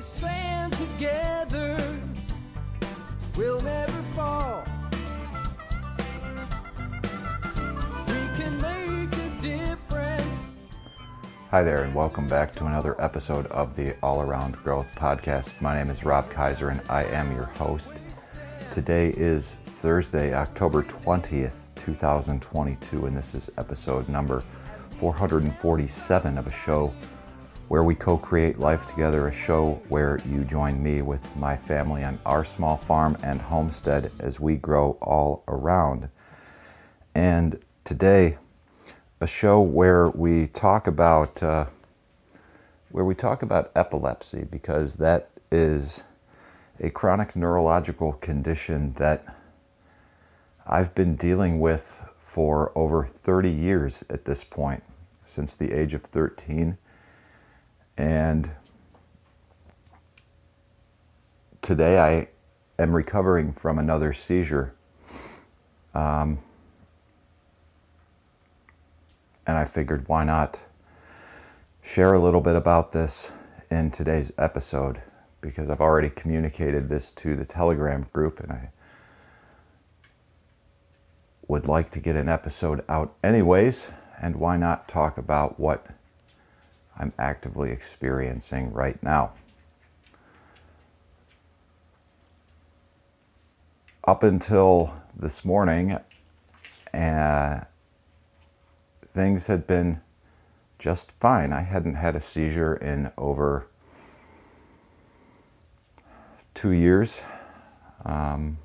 we stand together, we'll never fall. We can make a difference. Hi there, and welcome back to another episode of the All Around Growth Podcast. My name is Rob Kaiser, and I am your host. Today is Thursday, October 20th, 2022, and this is episode number 447 of a show where we co-create life together, a show where you join me with my family on our small farm and homestead as we grow all around. And today, a show where we talk about epilepsy, because that is a chronic neurological condition that I've been dealing with for over 30 years at this point, since the age of 13. And today I am recovering from another seizure. And I figured, why not share a little bit about this in today's episode, because I've already communicated this to the Telegram group, and I would like to get an episode out anyways, and why not talk about what I'm actively experiencing right now. Up until this morning, things had been just fine. I hadn't had a seizure in over 2 years. I'd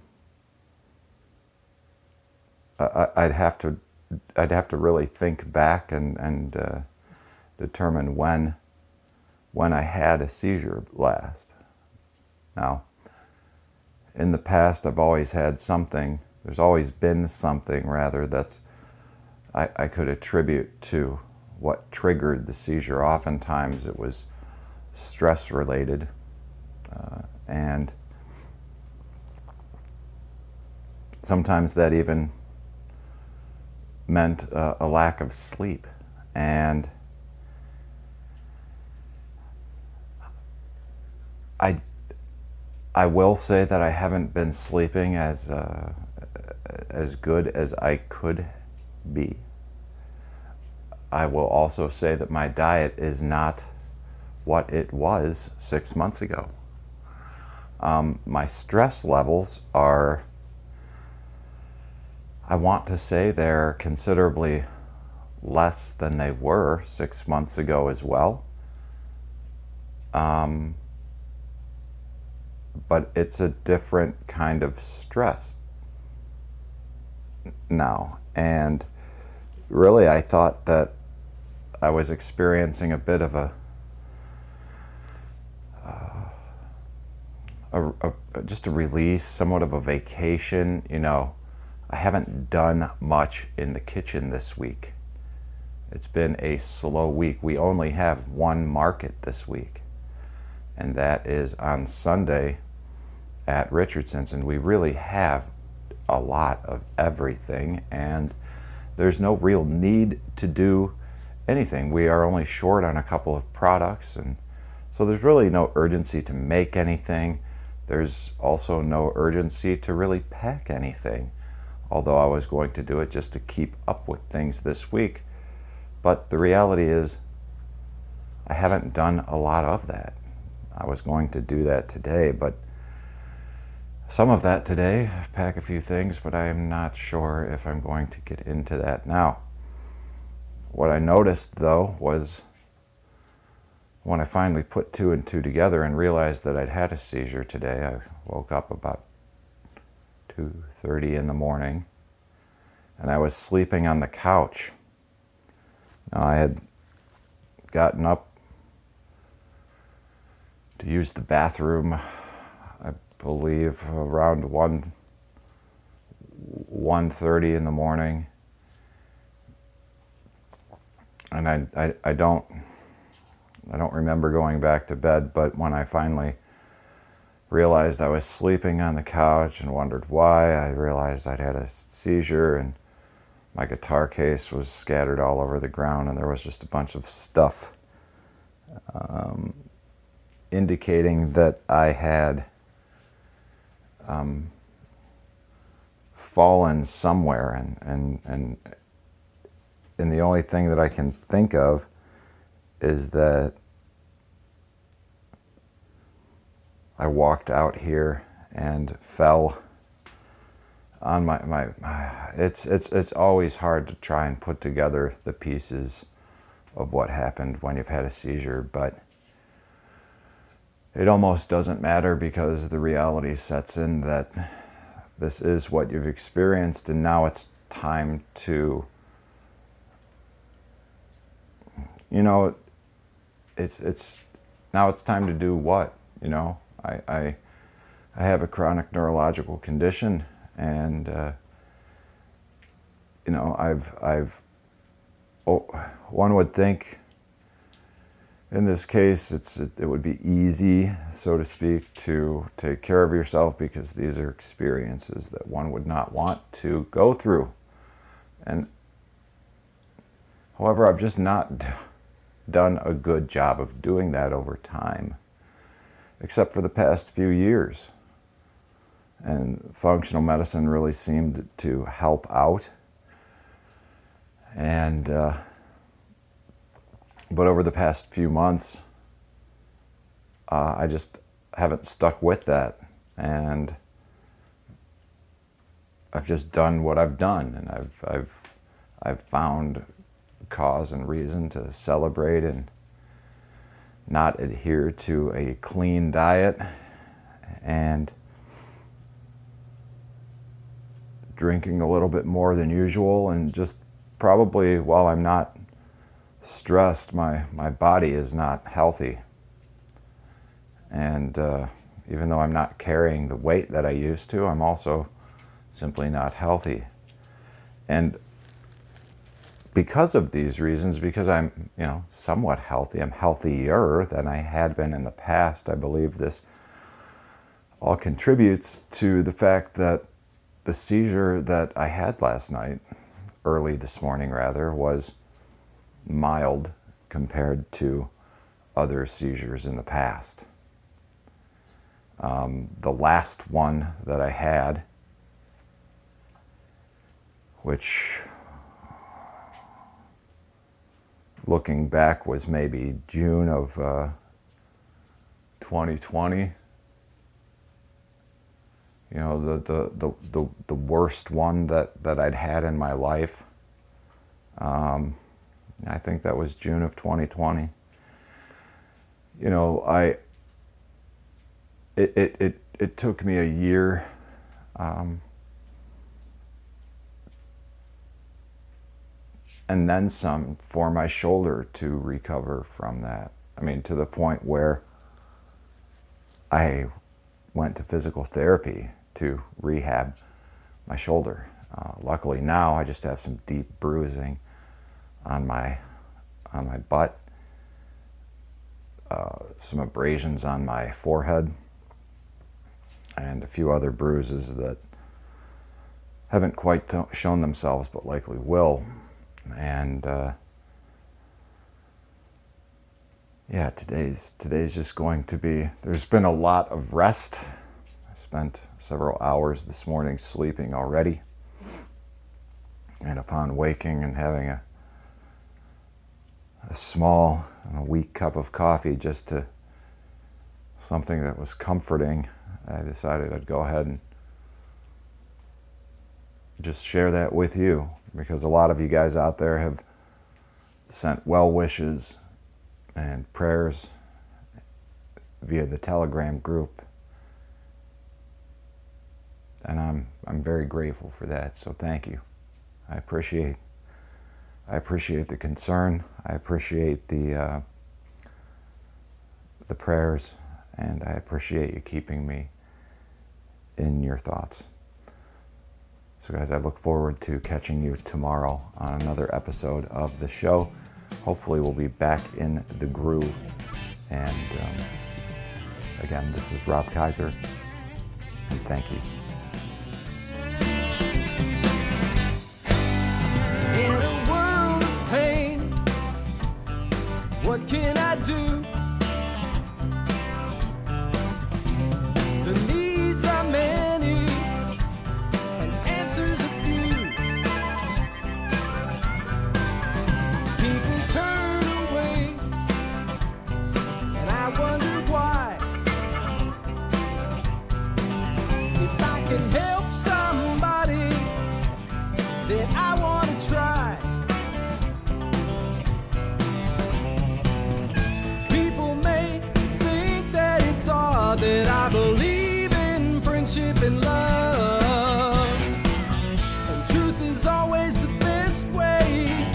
have to really think back and determine when I had a seizure last. Now, in the past, I've always had something. There's always been something, rather, that's I could attribute to what triggered the seizure. Oftentimes, it was stress related, and sometimes that even meant a lack of sleep. And I will say that I haven't been sleeping as good as I could be. I will also say that my diet is not what it was 6 months ago. My stress levels are, I want to say, they're considerably less than they were 6 months ago as well. But it's a different kind of stress now. And really, I thought that I was experiencing a bit of just a release, somewhat of a vacation. You know, I haven't done much in the kitchen this week. It's been a slow week. We only have one market this week, and that is on Sunday at Richardson's, and we really have a lot of everything, and there's no real need to do anything. We are only short on a couple of products, and so there's really no urgency to make anything. There's also no urgency to really pack anything, although I was going to do it just to keep up with things this week. But the reality is, I haven't done a lot of that. I was going to do that today, but some of that today, pack a few things, but I am not sure if I'm going to get into that now. What I noticed, though, was when I finally put two and two together and realized that I'd had a seizure today. I woke up about 2:30 in the morning, and I was sleeping on the couch. Now, I had gotten up to use the bathroom, I believe, around 1:30 in the morning, and I don't remember going back to bed. But when I finally realized I was sleeping on the couch and wondered why, I realized I'd had a seizure, and my guitar case was scattered all over the ground, and there was just a bunch of stuff indicating that I had fallen somewhere, and the only thing that I can think of is that I walked out here and fell on my it's always hard to try and put together the pieces of what happened when you've had a seizure, but it almost doesn't matter because the reality sets in that this is what you've experienced, and now it's time to, you know, it's now it's time to do what, you know. I have a chronic neurological condition, and you know, one would think in this case it would be easy, so to speak, to take care of yourself because these are experiences that one would not want to go through. And however, I've just not done a good job of doing that over time, except for the past few years. And functional medicine really seemed to help out. And but over the past few months, I just haven't stuck with that, and I've just done what I've done, and I've found cause and reason to celebrate and not adhere to a clean diet, and drinking a little bit more than usual, and just probably while I'm not stressed, my body is not healthy. And even though I'm not carrying the weight that I used to, I'm also simply not healthy. And because of these reasons, because I'm, you know, somewhat healthy, I'm healthier than I had been in the past, I believe this all contributes to the fact that the seizure that I had last night, early this morning rather, was mild compared to other seizures in the past. The last one that I had, which looking back was maybe June of 2020, you know, the worst one that I'd had in my life. I think that was June of 2020. You know, it took me a year and then some for my shoulder to recover from that. I mean, to the point where I went to physical therapy to rehab my shoulder. Luckily now I just have some deep bruising on my butt, some abrasions on my forehead, and a few other bruises that haven't quite shown themselves but likely will. And yeah, today's just going to be, there's been a lot of rest. I spent several hours this morning sleeping already, and upon waking and having a small, weak cup of coffee, just to something that was comforting, I decided I'd go ahead and just share that with you, because a lot of you guys out there have sent well wishes and prayers via the Telegram group, and I'm very grateful for that. So thank you. I appreciate the concern. I appreciate the prayers, and I appreciate you keeping me in your thoughts. So guys, I look forward to catching you tomorrow on another episode of the show. Hopefully we'll be back in the groove. And again, this is Rob Kaiser, and thank you. In a world of pain, what can I do? odd that I believe in friendship and love. And truth is always the best way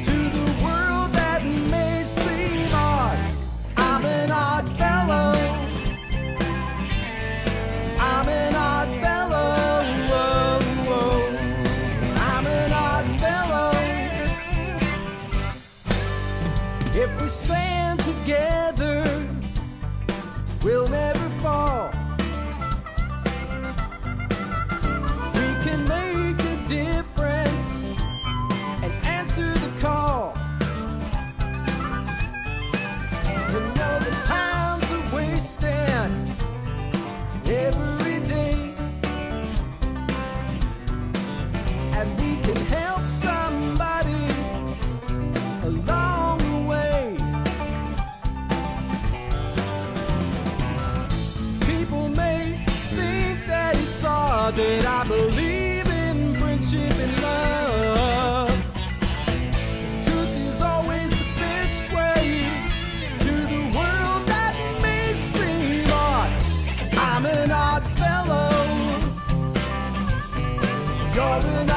to the world that may seem odd. I'm an odd fellow. I'm an odd fellow. I'm an odd fellow. If we stand together, we'll never fall. We can make a difference and answer the call. You know the times are wasting every day, and we can help somebody along the way. People may think that it's odd that I believe in friendship and love. Truth is always the best way to the world that may seem odd. I'm an odd fellow. You're an